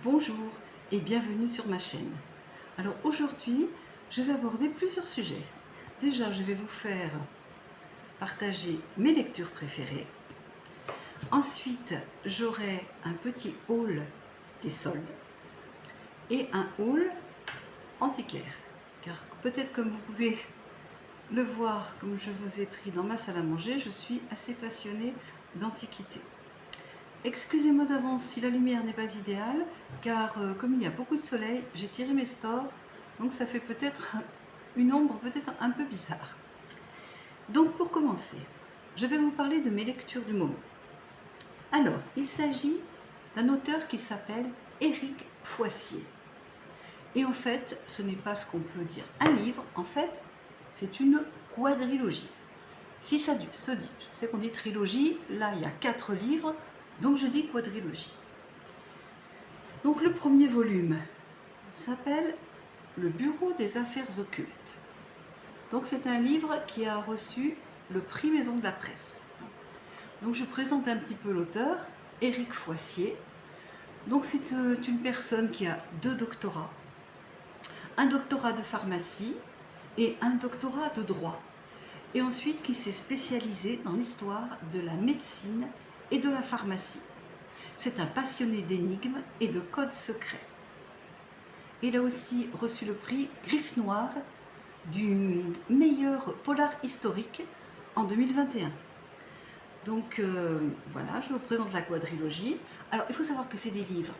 Bonjour et bienvenue sur ma chaîne. Alors aujourd'hui, je vais aborder plusieurs sujets. Déjà, je vais vous faire partager mes lectures préférées. Ensuite, j'aurai un petit haul des soldes et un haul antiquaire. Car peut-être comme vous pouvez le voir, comme je vous ai pris dans ma salle à manger, je suis assez passionnée d'antiquité. Excusez-moi d'avance si la lumière n'est pas idéale, car comme il y a beaucoup de soleil, j'ai tiré mes stores, donc ça fait peut-être une ombre peut-être un peu bizarre. Donc pour commencer, je vais vous parler de mes lectures du moment. Alors, il s'agit d'un auteur qui s'appelle Éric Foissier. Et au fait, ce n'est pas ce qu'on peut dire un livre, en fait, c'est une quadrilogie. Si ça se dit, je sais qu'on dit trilogie, là il y a 4 livres, donc je dis quadrilogie. Donc le premier volume s'appelle Le Bureau des Affaires Occultes. Donc c'est un livre qui a reçu le prix Maison de la Presse. Donc je présente un petit peu l'auteur, Éric Foissier. Donc c'est une personne qui a 2 doctorats, un doctorat de pharmacie et un doctorat de droit. Et ensuite qui s'est spécialisé dans l'histoire de la médecine et de la pharmacie. C'est un passionné d'énigmes et de codes secrets. Il a aussi reçu le prix Griffe Noire du meilleur polar historique en 2021. Donc voilà, je vous présente la quadrilogie. Alors il faut savoir que c'est des livres.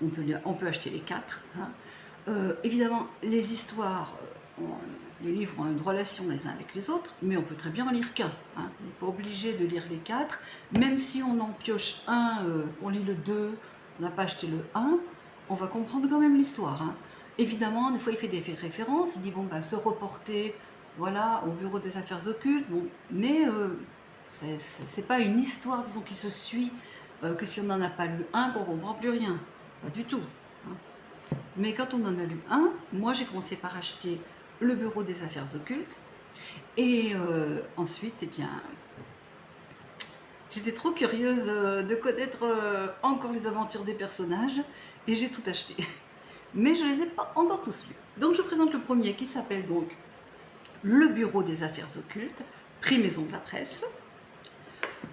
On peut acheter les 4. Évidemment, les histoires, les livres ont une relation les uns avec les autres, mais on peut très bien en lire qu'un. On n'est pas obligé de lire les 4. Même si on en pioche un, on lit le 2, on n'a pas acheté le 1, on va comprendre quand même l'histoire. Évidemment, des fois il fait des références, il dit bon, bah, se reporter voilà, au bureau des affaires occultes, bon, mais c'est pas une histoire, disons, qui se suit, que si on n'en a pas lu un, qu'on ne comprend plus rien. Pas du tout. Mais quand on en a lu un, moi j'ai commencé par acheter le bureau des affaires occultes, et ensuite, eh bien, j'étais trop curieuse de connaître encore les aventures des personnages, et j'ai tout acheté. Mais je ne les ai pas encore tous lus. Donc je présente le premier qui s'appelle donc Le Bureau des Affaires Occultes, prix Maison de la Presse.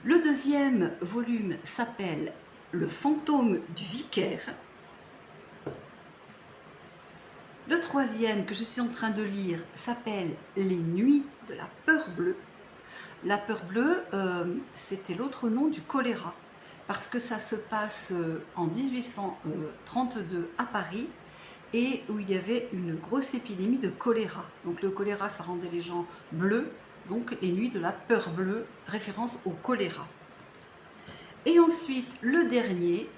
Le deuxième volume s'appelle Le Fantôme du Vicaire. Le troisième que je suis en train de lire s'appelle Les Nuits de la Peur Bleue. La peur bleue, c'était l'autre nom du choléra, parce que ça se passe en 1832 à Paris, et où il y avait une grosse épidémie de choléra. Donc le choléra, ça rendait les gens bleus, donc les nuits de la peur bleue, référence au choléra. Et ensuite, le dernier,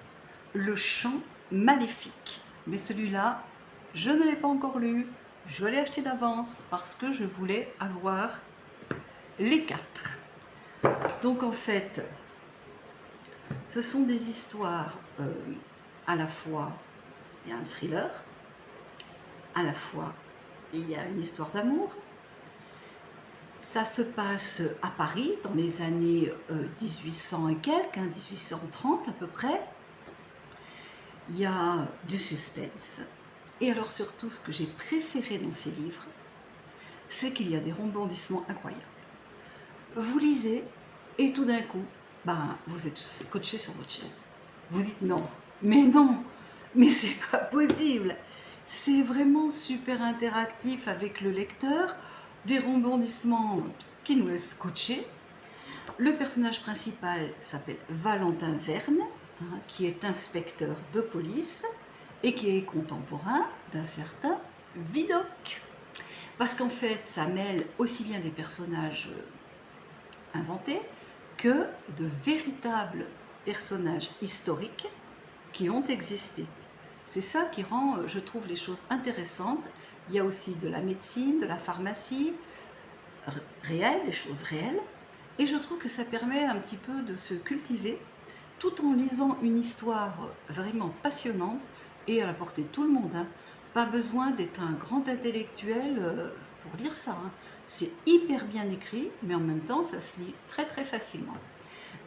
Le Chant Maléfique. Mais celui-là, je ne l'ai pas encore lu, je l'ai acheté d'avance parce que je voulais avoir les 4. Donc en fait, ce sont des histoires à la fois, il y a un thriller, à la fois il y a une histoire d'amour. Ça se passe à Paris dans les années 1800 et quelques, 1830 à peu près. Il y a du suspense. Et alors surtout, ce que j'ai préféré dans ces livres, c'est qu'il y a des rebondissements incroyables. Vous lisez et tout d'un coup, vous êtes scotché sur votre chaise. Vous dites non, mais c'est pas possible. C'est vraiment super interactif avec le lecteur, des rebondissements qui nous laissent scotcher. Le personnage principal s'appelle Valentin Verne, qui est inspecteur de police et qui est contemporain d'un certain Vidocq. Parce qu'en fait, ça mêle aussi bien des personnages inventés que de véritables personnages historiques qui ont existé. C'est ça qui rend, je trouve, les choses intéressantes. Il y a aussi de la médecine, de la pharmacie réelle, des choses réelles. Et je trouve que ça permet un petit peu de se cultiver tout en lisant une histoire vraiment passionnante et à la portée de tout le monde. Pas besoin d'être un grand intellectuel pour lire ça. C'est hyper bien écrit, mais en même temps, ça se lit très très facilement.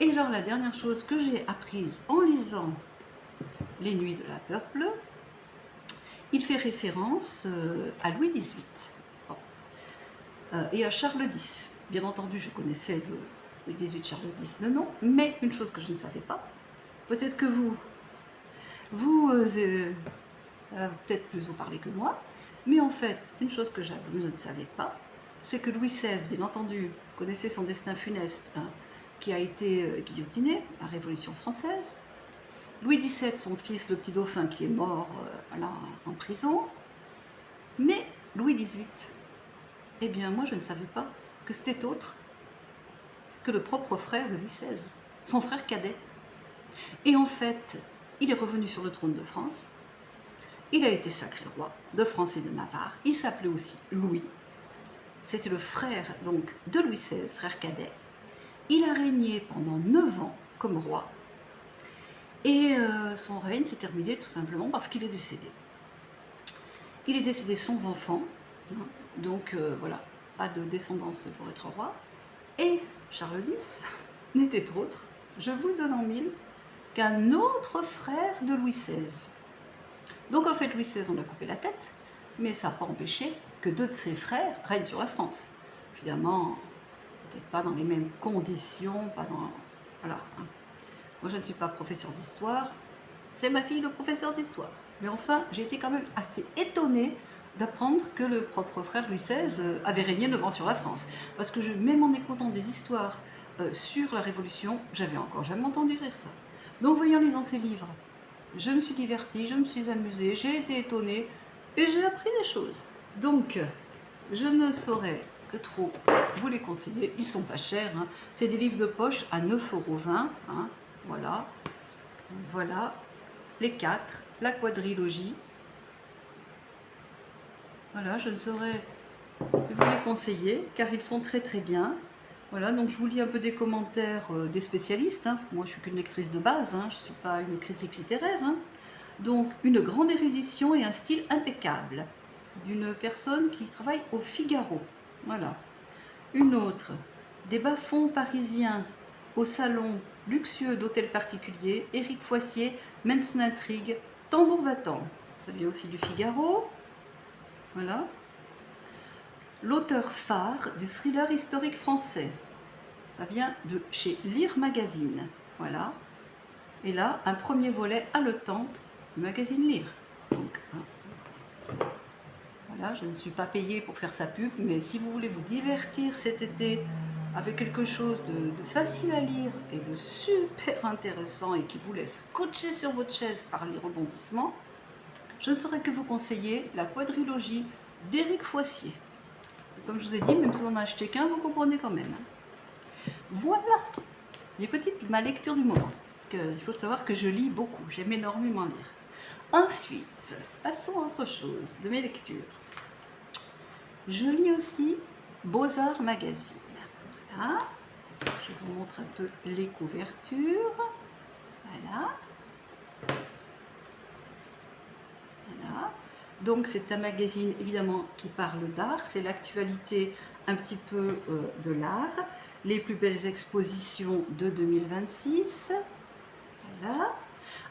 Et alors, la dernière chose que j'ai apprise en lisant Les Nuits de la peur bleue, il fait référence à Louis XVIII bon. Et à Charles X. Bien entendu, je connaissais Louis XVIII, Charles X de nom, mais une chose que je ne savais pas, peut-être que vous peut-être plus vous parler que moi, mais en fait, une chose que je ne savais pas, c'est que Louis XVI, bien entendu, vous connaissez son destin funeste, hein, qui a été guillotiné, la Révolution française. Louis XVII, son fils, le petit dauphin, qui est mort voilà, en prison. Mais Louis XVIII, eh bien, moi, je ne savais pas que c'était autre que le propre frère de Louis XVI, son frère cadet. Et en fait, il est revenu sur le trône de France. Il a été sacré roi de France et de Navarre. Il s'appelait aussi Louis. C'était le frère donc de Louis XVI, frère cadet. Il a régné pendant 9 ans comme roi. Et son règne s'est terminé tout simplement parce qu'il est décédé. Il est décédé sans enfant. Hein, donc voilà, pas de descendance pour être roi. Et Charles X n'était autre, je vous le donne en mille, qu'un autre frère de Louis XVI. Donc en fait, Louis XVI, on a coupé la tête, mais ça n'a pas empêché que deux de ses frères règnent sur la France. Évidemment, peut-être pas dans les mêmes conditions, pas dans... Voilà. Moi, je ne suis pas professeur d'histoire, c'est ma fille le professeur d'histoire. Mais enfin, j'ai été quand même assez étonnée d'apprendre que le propre frère Louis XVI avait régné 9 ans sur la France. Parce que même en écoutant des histoires sur la Révolution, j'avais encore jamais entendu dire ça. Donc, voyant lisant ces livres, je me suis divertie, je me suis amusée, j'ai été étonnée et j'ai appris des choses. Donc, je ne saurais que trop vous les conseiller. Ils sont pas chers. Hein. C'est des livres de poche à 9,20 €. Hein. Voilà. Voilà. Les 4, la quadrilogie. Voilà, je ne saurais que vous les conseiller car ils sont très très bien. Voilà, donc je vous lis un peu des commentaires des spécialistes, hein, parce que moi je suis qu'une lectrice de base, hein, je ne suis pas une critique littéraire. Hein. Donc, une grande érudition et un style impeccable, d'une personne qui travaille au Figaro. Voilà. Une autre, des bas-fonds parisiens au salon luxueux d'hôtels particuliers, Éric Foissier mène son intrigue, tambour battant. Ça vient aussi du Figaro. Voilà. L'auteur phare du thriller historique français. Ça vient de chez Lire Magazine. Voilà. Et là, un premier volet haletant du magazine Lire. Donc, voilà, je ne suis pas payée pour faire sa pub, mais si vous voulez vous divertir cet été avec quelque chose de facile à lire et de super intéressant et qui vous laisse scotcher sur votre chaise par les rebondissements, je ne saurais que vous conseiller la quadrilogie d'Éric Foissier. Comme je vous ai dit, même si vous en achetez qu'un, vous comprenez quand même. Voilà ma lecture du moment. Parce qu'il faut savoir que je lis beaucoup, j'aime énormément lire. Ensuite, passons à autre chose de mes lectures. Je lis aussi Beaux-Arts Magazine. Voilà. Je vous montre un peu les couvertures. Voilà. Voilà. Donc c'est un magazine évidemment qui parle d'art, c'est l'actualité un petit peu de l'art, les plus belles expositions de 2026. Voilà.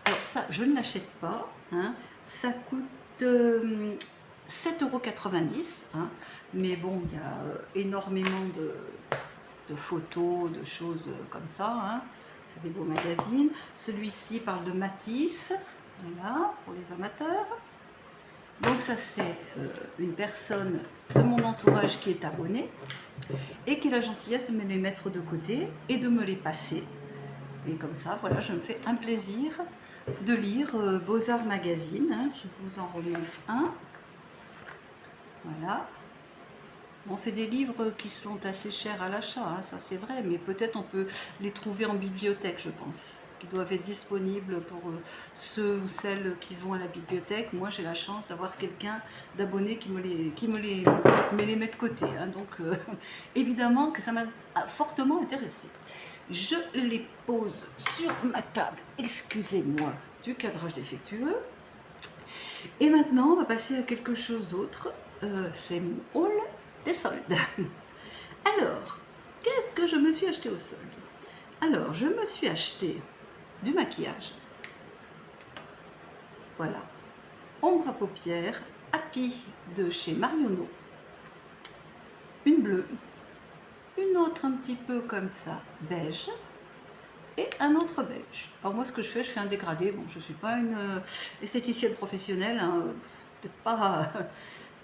Alors ça, je ne l'achète pas, hein. Ça coûte 7,90 €, hein. Mais bon, il y a énormément de photos, de choses comme ça, hein. C'est des beaux magazines. Celui-ci parle de Matisse, voilà, pour les amateurs. Donc ça, c'est une personne de mon entourage qui est abonnée et qui a la gentillesse de me les mettre de côté et de me les passer. Et comme ça, voilà, je me fais un plaisir de lire Beaux-Arts Magazine. Hein. Je vous en remontre un. Voilà. Bon, c'est des livres qui sont assez chers à l'achat, hein, ça c'est vrai, mais peut-être on peut les trouver en bibliothèque, je pense, qui doivent être disponibles pour ceux ou celles qui vont à la bibliothèque. Moi, j'ai la chance d'avoir quelqu'un d'abonné qui me les met de côté. Hein, donc, évidemment que ça m'a fortement intéressée. Je les pose sur ma table, excusez-moi du cadrage défectueux. Et maintenant, on va passer à quelque chose d'autre. C'est mon haul des soldes. Alors, qu'est-ce que je me suis acheté au solde? Alors, je me suis acheté du maquillage. Voilà. Ombre à paupières, Happy de chez Marionneau. Une bleue. Une autre un petit peu comme ça, beige. Et un autre beige. Alors moi ce que je fais un dégradé. Bon, je ne suis pas une esthéticienne professionnelle, hein, peut-être pas,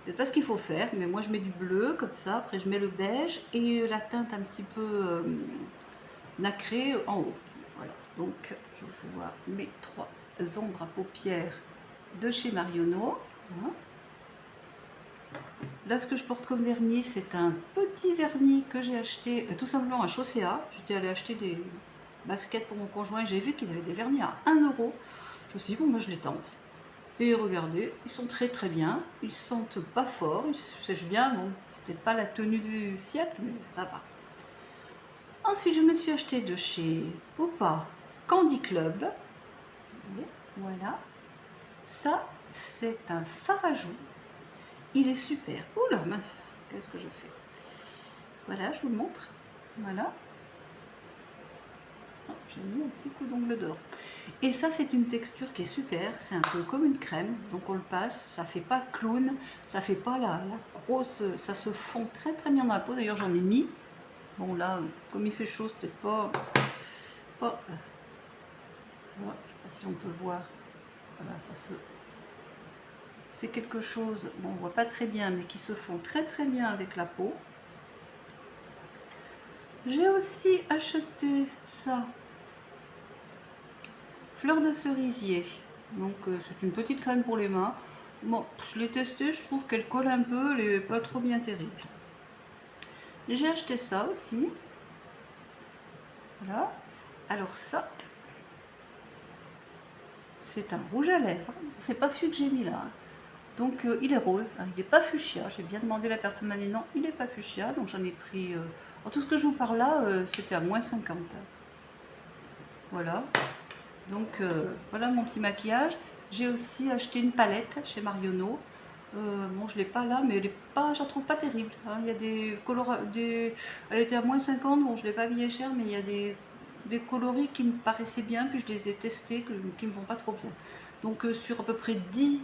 peut-être pas ce qu'il faut faire, mais moi je mets du bleu comme ça, après je mets le beige et la teinte un petit peu nacrée en haut. Voilà, donc je vous fais voir mes 3 ombres à paupières de chez Marionneau. Hein. Là, ce que je porte comme vernis, c'est un petit vernis que j'ai acheté tout simplement à Chaussea. J'étais allée acheter des baskets pour mon conjoint et j'ai vu qu'ils avaient des vernis à 1 euro. Je me suis dit, bon, moi je les tente. Et regardez, ils sont très très bien. Ils sentent pas fort, ils sèchent bien. Bon, c'est peut-être pas la tenue du siècle, mais ça va. Ensuite, je me suis acheté de chez Popa Candy Club. Voilà. Ça, c'est un fard à joues. Il est super. Oula, mince, qu'est-ce que je fais? Voilà, je vous le montre. Voilà. Oh, j'ai mis un petit coup d'ongle d'or. Et ça, c'est une texture qui est super. C'est un peu comme une crème. Donc on le passe. Ça fait pas clown. Ça fait pas la grosse. Ça se fond très très bien dans la peau. D'ailleurs, j'en ai mis. Bon, là, comme il fait chaud, c'est peut-être pas. Voilà, je sais pas si on peut voir. Voilà, ça se. C'est quelque chose, bon, on voit pas très bien, mais qui se fond très très bien avec la peau. J'ai aussi acheté ça, fleur de cerisier. Donc c'est une petite crème pour les mains. Bon, je l'ai testée, je trouve qu'elle colle un peu, elle n'est pas trop bien terrible. J'ai acheté ça aussi. Voilà. Alors ça, c'est un rouge à lèvres. C'est pas celui que j'ai mis là. Donc il est rose, hein, il n'est pas fuchsia. J'ai bien demandé, la personne m'a dit non, il n'est pas fuchsia. Donc j'en ai pris. Tout ce que je vous parle là, c'était à moins 50. Voilà. Donc voilà mon petit maquillage. J'ai aussi acheté une palette chez Marionneau. Bon, je ne l'ai pas là, mais je la trouve pas terrible. Hein. Il y a elle était à moins 50, bon, je ne l'ai pas payée cher, mais il y a des coloris qui me paraissaient bien, puis je les ai testés, qui ne me vont pas trop bien. Donc sur à peu près 10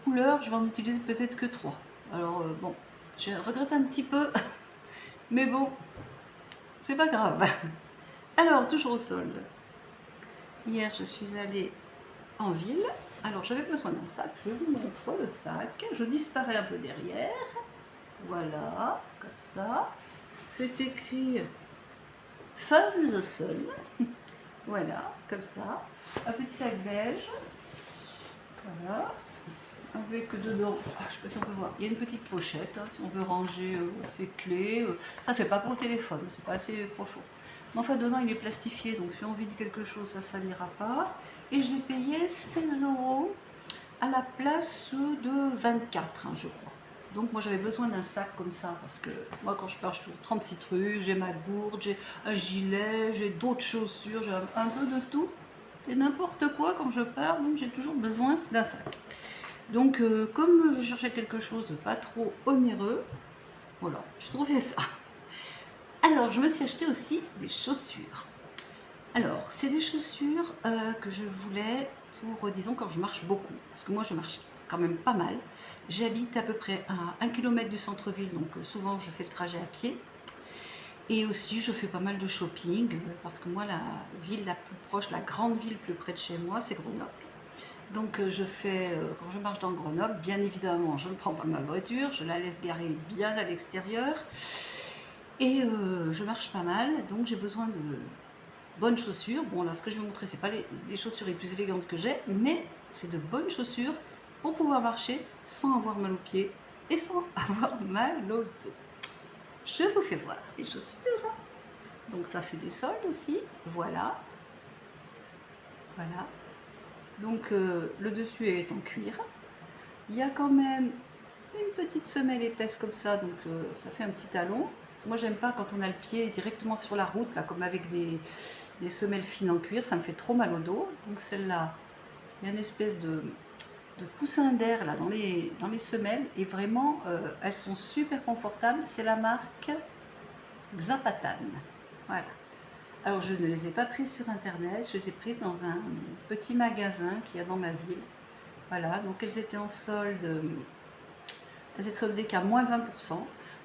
couleurs, je vais en utiliser peut-être que 3. Alors bon, je regrette un petit peu, mais bon, c'est pas grave. Alors, toujours au solde. Hier, je suis allée en ville. Alors, j'avais besoin d'un sac. Je vous montre le sac. Je disparais un peu derrière. Voilà, comme ça. C'est écrit Fun the Sun. Voilà, comme ça. Un petit sac beige. Voilà. Avec dedans, je ne sais pas si on peut voir, il y a une petite pochette, hein, si on veut ranger ses clés. Ça ne fait pas pour le téléphone, c'est pas assez profond. Mais enfin, dedans, il est plastifié, donc si on vide quelque chose, ça ne salira pas. Et je l'ai payé 16 € à la place de 24, hein, je crois. Donc moi, j'avais besoin d'un sac comme ça, parce que moi, quand je pars, je trouve 36 trucs, j'ai ma gourde, j'ai un gilet, j'ai d'autres chaussures, j'ai un peu de tout. Et n'importe quoi quand je pars, donc j'ai toujours besoin d'un sac. Donc, comme je cherchais quelque chose de pas trop onéreux, voilà, j'ai trouvé ça. Alors, je me suis acheté aussi des chaussures. Alors, c'est des chaussures que je voulais pour, disons, quand je marche beaucoup. Parce que moi, je marche quand même pas mal. J'habite à peu près à 1 km du centre-ville, donc souvent, je fais le trajet à pied. Et aussi, je fais pas mal de shopping, parce que moi, la ville la plus proche, la grande ville plus près de chez moi, c'est Grenoble. Donc je fais, quand je marche dans Grenoble, bien évidemment, je ne prends pas ma voiture, je la laisse garer bien à l'extérieur. Et je marche pas mal, donc j'ai besoin de bonnes chaussures. Bon là, ce que je vais vous montrer, ce n'est pas les chaussures les plus élégantes que j'ai, mais c'est de bonnes chaussures pour pouvoir marcher sans avoir mal aux pieds et sans avoir mal au dos. Je vous fais voir les chaussures. Donc ça, c'est des soldes aussi, voilà. Voilà. Donc le dessus est en cuir. Il y a quand même une petite semelle épaisse comme ça, donc ça fait un petit talon. Moi j'aime pas quand on a le pied directement sur la route, là, comme avec des semelles fines en cuir, ça me fait trop mal au dos. Donc celle-là, il y a une espèce de coussin d'air là dans les semelles, et vraiment elles sont super confortables. C'est la marque Zapatan. Voilà. Alors je ne les ai pas prises sur internet, je les ai prises dans un petit magasin qu'il y a dans ma ville. Voilà, donc elles étaient en solde, elles étaient soldées qu'à moins 20%.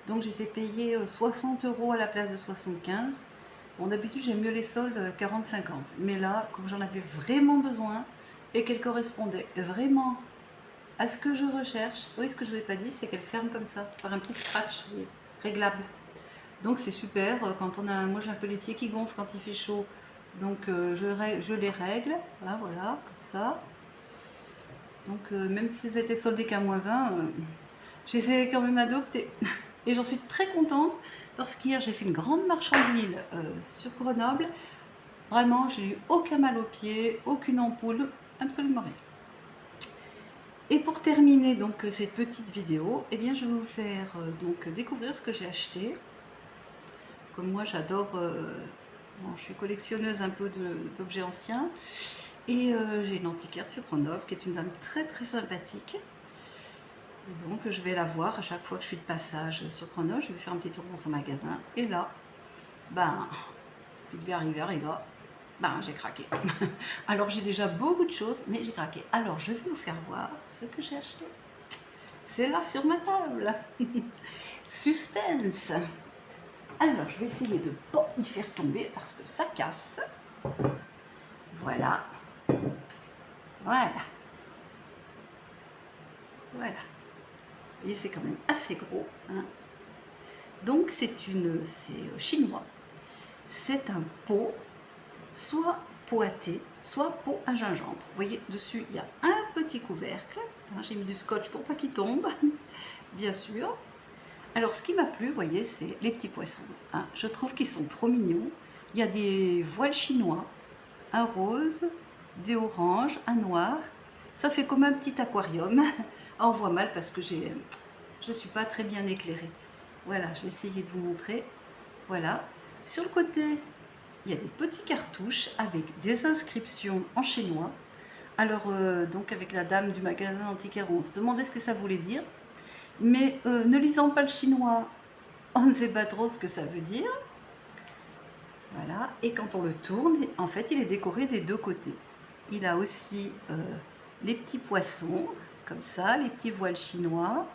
Donc je les ai payées 60 € à la place de 75. Bon, d'habitude j'aime mieux les soldes 40-50. Mais là, comme j'en avais vraiment besoin et qu'elles correspondaient vraiment à ce que je recherche, oui, ce que je ne vous ai pas dit, c'est qu'elles ferment comme ça, par un petit scratch, vous voyez, réglable. Donc c'est super, quand on a, moi j'ai un peu les pieds qui gonflent quand il fait chaud, donc je les règle, voilà, voilà, comme ça. Donc même si elles étaient soldées qu'à moins 20, j'essaie quand même adopter. Et j'en suis très contente parce qu'hier j'ai fait une grande marche en ville sur Grenoble. Vraiment, j'ai eu aucun mal aux pieds, aucune ampoule, absolument rien. Et pour terminer donc cette petite vidéo, eh bien, je vais vous faire donc découvrir ce que j'ai acheté. Comme moi j'adore, bon, je suis collectionneuse un peu d'objets anciens. Et j'ai une antiquaire sur Grenoble qui est une dame très très sympathique. Et donc je vais la voir à chaque fois que je suis de passage sur Grenoble, je vais faire un petit tour dans son magasin. Et là, ben, ce qui devait arriver arriva. Ben, j'ai craqué. Alors j'ai déjà beaucoup de choses, mais j'ai craqué. Alors je vais vous faire voir ce que j'ai acheté. C'est là sur ma table. Suspense. Alors je vais essayer de ne pas y faire tomber parce que ça casse. Voilà. Voilà. Voilà. Vous voyez, c'est quand même assez gros. Hein. Donc c'est chinois. C'est un pot, soit pot à thé, soit pot à gingembre. Vous voyez, dessus, il y a un petit couvercle. Hein, j'ai mis du scotch pour pas qu'il tombe, bien sûr. Alors, ce qui m'a plu, vous voyez, c'est les petits poissons. Hein. Je trouve qu'ils sont trop mignons. Il y a des voiles chinois, un rose, des oranges, un noir. Ça fait comme un petit aquarium. Ah, on voit mal parce que je ne suis pas très bien éclairée. Voilà, je vais essayer de vous montrer. Voilà. Sur le côté, il y a des petits cartouches avec des inscriptions en chinois. Alors, donc avec la dame du magasin antiquaire, on se demandait ce que ça voulait dire. Mais ne lisant pas le chinois, on ne sait pas trop ce que ça veut dire. Voilà. Et quand on le tourne, en fait, il est décoré des deux côtés. Il a aussi les petits poissons, comme ça, les petits voiles chinois.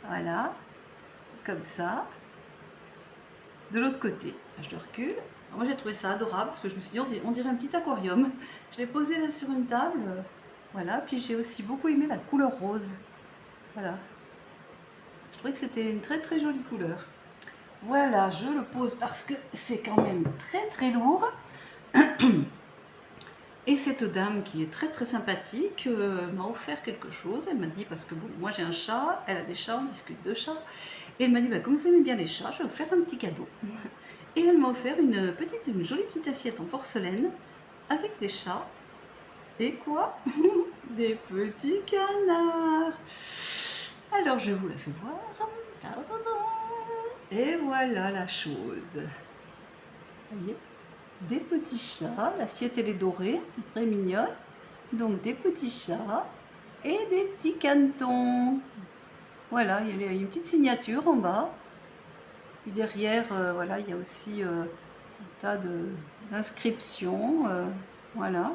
Voilà. Comme ça. De l'autre côté, je le recule. Alors moi j'ai trouvé ça adorable parce que je me suis dit on dirait un petit aquarium. Je l'ai posé là sur une table. Voilà, puis j'ai aussi beaucoup aimé la couleur rose. Voilà. Je trouvais que c'était une très très jolie couleur. Voilà, je le pose parce que c'est quand même très très lourd. Et cette dame qui est très très sympathique m'a offert quelque chose. Elle m'a dit, parce que bon, moi j'ai un chat, elle a des chats, on discute de chats. Et elle m'a dit, bah, comme vous aimez bien les chats, je vais vous faire un petit cadeau. Et elle m'a offert une jolie petite assiette en porcelaine avec des chats. Et quoi? Des petits canards. Alors je vous la fais voir. Et voilà la chose. Vous voyez? Des petits chats, l'assiette elle est dorée, très mignonne. Donc des petits chats et des petits canetons. Voilà, il y a une petite signature en bas. Puis derrière, voilà, il y a aussi un tas d'inscriptions. Voilà.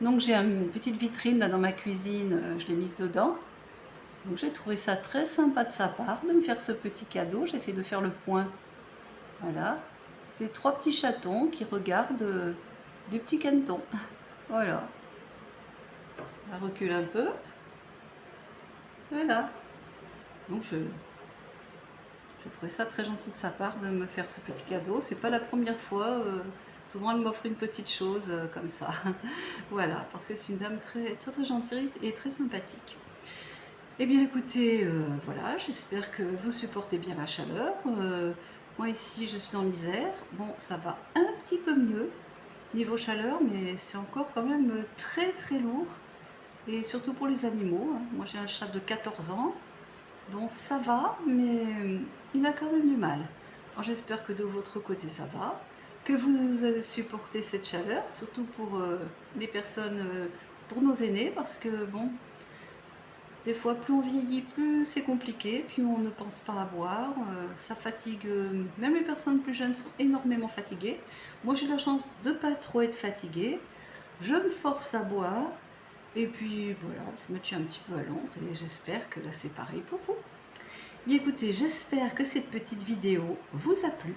Donc j'ai une petite vitrine là dans ma cuisine, je l'ai mise dedans. Donc j'ai trouvé ça très sympa de sa part de me faire ce petit cadeau. J'essaie de faire le point. Voilà. C'est trois petits chatons qui regardent des petits canetons. Voilà. On recule un peu. Voilà. Donc j'ai trouvé ça très gentil de sa part de me faire ce petit cadeau. C'est pas la première fois. Souvent elle m'offre une petite chose comme ça. Voilà, parce que c'est une dame très, très, très gentille et très sympathique. Eh bien écoutez, voilà, j'espère que vous supportez bien la chaleur. Moi ici je suis dans l'Isère. Bon, ça va un petit peu mieux niveau chaleur, mais c'est encore quand même très très lourd. Et surtout pour les animaux. Hein. Moi j'ai un chat de 14 ans. Donc ça va, mais il a quand même du mal. Alors j'espère que de votre côté ça va, que vous avez supporté cette chaleur, surtout pour les personnes, pour nos aînés, parce que bon, des fois plus on vieillit, plus c'est compliqué, puis on ne pense pas à boire, ça fatigue, même les personnes plus jeunes sont énormément fatiguées. Moi j'ai la chance de ne pas trop être fatiguée, je me force à boire, Et puis voilà, je me tiens un petit peu à l'ombre et j'espère que là c'est pareil pour vous. Bien écoutez, j'espère que cette petite vidéo vous a plu.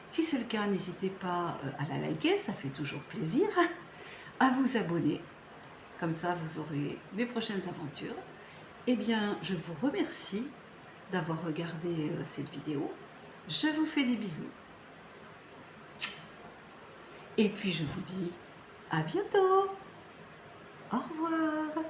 Si c'est le cas, n'hésitez pas à la liker, ça fait toujours plaisir. À vous abonner, comme ça vous aurez mes prochaines aventures. Eh bien, je vous remercie d'avoir regardé cette vidéo. Je vous fais des bisous. Et puis je vous dis à bientôt. Au revoir.